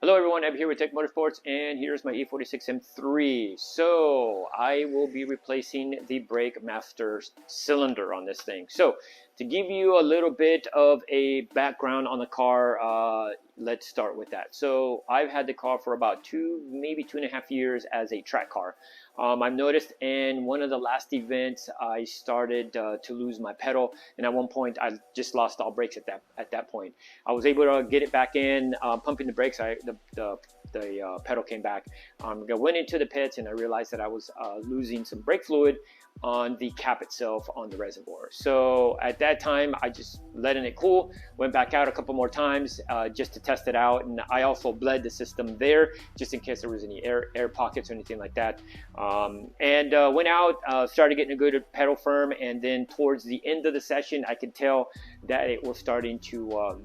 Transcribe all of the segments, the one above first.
Hello everyone, I'm here with Tech Motorsports and here's my E46 M3. So I will be replacing the brake master cylinder on this thing. So to give you a little bit of a background on the car, let's start with that. So I've had the car for about maybe 2.5 years as a track car. I've noticed in one of the last events I started to lose my pedal, and at one point I just lost all brakes at that point. I was able to get it back in, pumping the brakes. The pedal came back. I went into the pits and I realized that I was losing some brake fluid on the cap itself on the reservoir. So at that time, I just letting it cool, went back out a couple more times just to test it out. And I also bled the system there just in case there was any air pockets or anything like that. Went out, started getting a good pedal firm. And then towards the end of the session, I could tell that it was starting to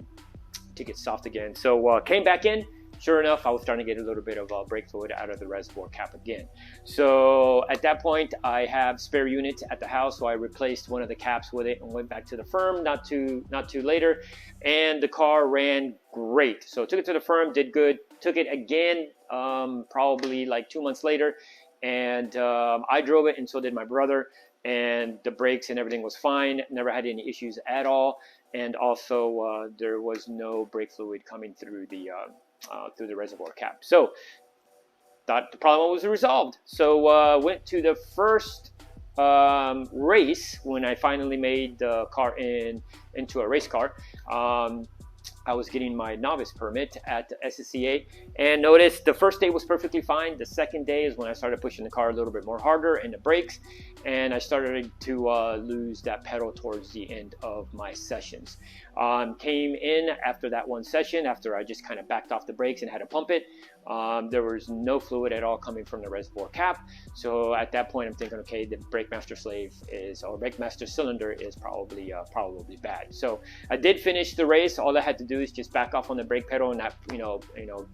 get soft again. So came back in. Sure enough, I was starting to get a little bit of brake fluid out of the reservoir cap again. So at that point, I have spare units at the house, so I replaced one of the caps with it and went back to the firm not too later, and the car ran great. So took it to the firm, did good. Took it again, probably like 2 months later, and I drove it, and so did my brother. And the brakes and everything was fine. Never had any issues at all, and also there was no brake fluid coming through the reservoir cap. So thought the problem was resolved. So went to the first race when I finally made the car into a race car. I was getting my novice permit at the SCCA, and notice the first day was perfectly fine. The second day is when I started pushing the car a little bit more harder and the brakes, and I started to lose that pedal towards the end of my sessions. Came in after that one session, after I just kind of backed off the brakes and had to pump it. There was no fluid at all coming from the reservoir cap. So at that point, I'm thinking, okay, the brake master brake master cylinder is probably bad. So I did finish the race. All I had to do is just back off on the brake pedal and not,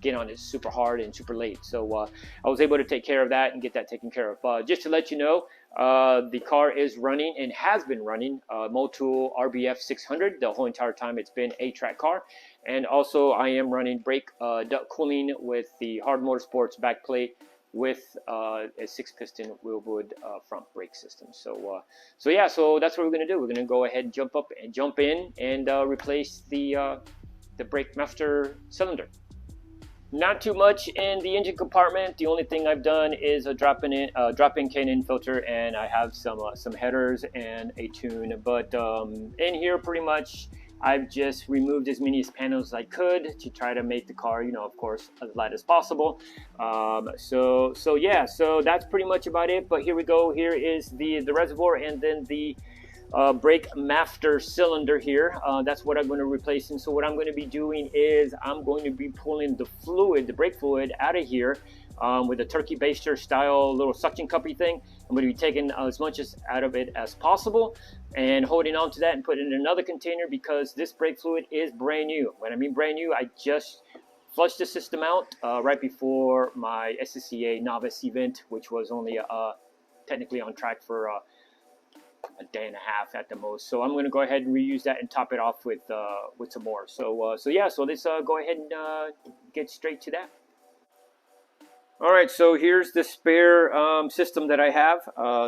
get on it super hard and super late. So I was able to take care of that and get that taken care of. Just to let you know, the car is running and has been running Motul RBF 600 the whole entire time it's been a track car. And also I am running brake duct cooling with the Hard Motorsports backplate with a 6-piston Wheelwood front brake system. So yeah, so that's what we're going to do. We're going to go ahead and jump in and replace the brake master cylinder. Not too much in the engine compartment. The only thing I've done is a drop-in K&N filter, and I have some headers and a tune. But in here, pretty much, I've just removed as many panels as I could to try to make the car, of course, as light as possible. So yeah, so that's pretty much about it. But here we go. Here is the reservoir, and then the brake master cylinder here. That's what I'm going to replace. And so what I'm going to be doing is I'm going to be pulling the brake fluid out of here with a turkey baster style little suction cuppy thing. I'm going to be taking as much out of it as possible and holding on to that and putting it in another container, because this brake fluid is brand new. When I mean brand new, I just flushed the system out right before my SCCA novice event, which was only technically on track for a day and a half at the most. So I'm going to go ahead and reuse that and top it off with some more. So yeah, so let's go ahead and get straight to that. All right, so here's the spare system that I have.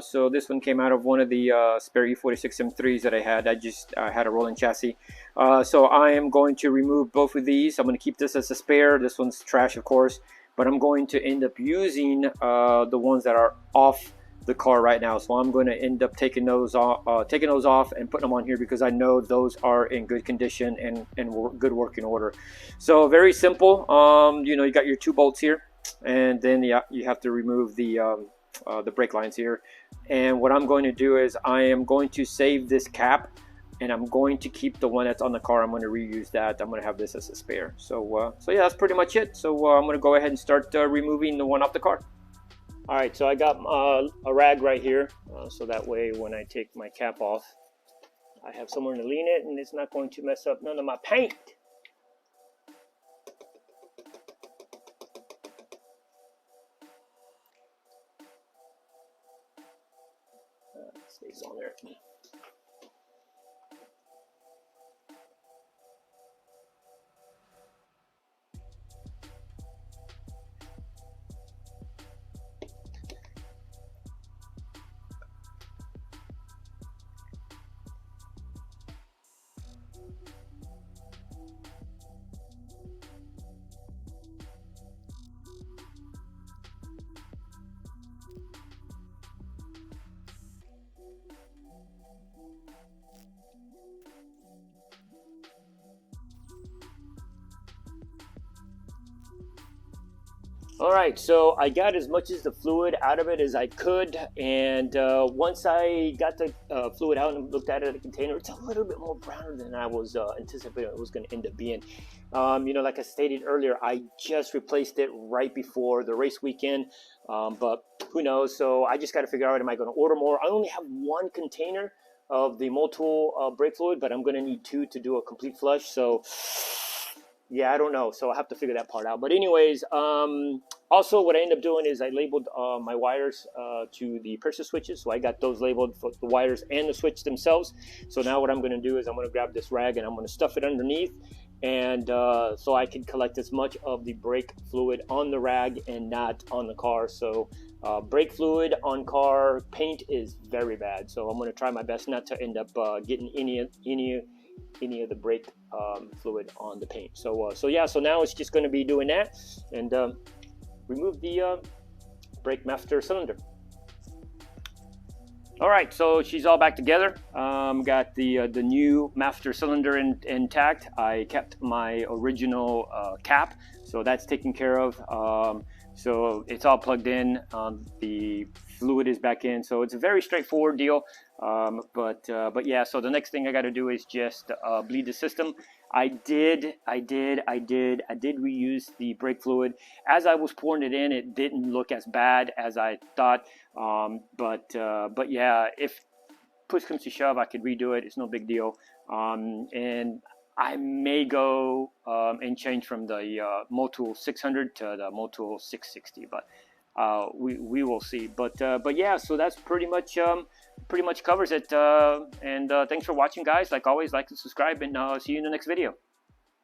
So this one came out of one of the spare E46 M3s that I had. I had a rolling chassis. So I am going to remove both of these. I'm going to keep this as a spare. This one's trash, of course, but I'm going to end up using the ones that are off the car right now. So I'm going to end up taking those off and putting them on here, because I know those are in good condition and good working order. So very simple. You got your 2 bolts here, and then you have to remove the brake lines here. And what I'm going to do is I am going to save this cap, and I'm going to keep the one that's on the car. I'm going to reuse that. I'm going to have this as a spare. So yeah, that's pretty much it. So I'm going to go ahead and start removing the one off the car. All right, so I got a rag right here, so that way when I take my cap off, I have somewhere to lean it, and it's not going to mess up none of my paint. It stays on there. All right, so I got as much as the fluid out of it as I could, and once I got the fluid out and looked at it in the container, it's a little bit more browner than I was anticipating it was going to end up being. You know, like I stated earlier, I just replaced it right before the race weekend, but who knows? So I just got to figure out, am I going to order more? I only have one container of the multiple brake fluid, but I'm going to need two to do a complete flush. So yeah, I don't know. So I have to figure that part out. But anyways, also what I end up doing is I labeled my wires to the pressure switches. So I got those labeled for the wires and the switch themselves. So now what I'm going to do is I'm going to grab this rag and I'm going to stuff it underneath. And so I can collect as much of the brake fluid on the rag and not on the car. So brake fluid on car paint is very bad. So I'm going to try my best not to end up getting any of the brake fluid on the paint. So yeah, so now it's just going to be doing that and remove the brake master cylinder. All right, so she's all back together. Got the new master cylinder intact. I kept my original cap, so that's taken care of. So it's all plugged in. The fluid is back in, so it's a very straightforward deal. But yeah, so the next thing I got to do is just bleed the system. I did reuse the brake fluid. As I was pouring it in, it didn't look as bad as I thought. But yeah, if push comes to shove, I could redo it. It's no big deal. And I may go and change from the Motul 600 to the Motul 660, but we will see. But yeah, so that's pretty much covers it. And thanks for watching, guys. Like always, like and subscribe, and see you in the next video.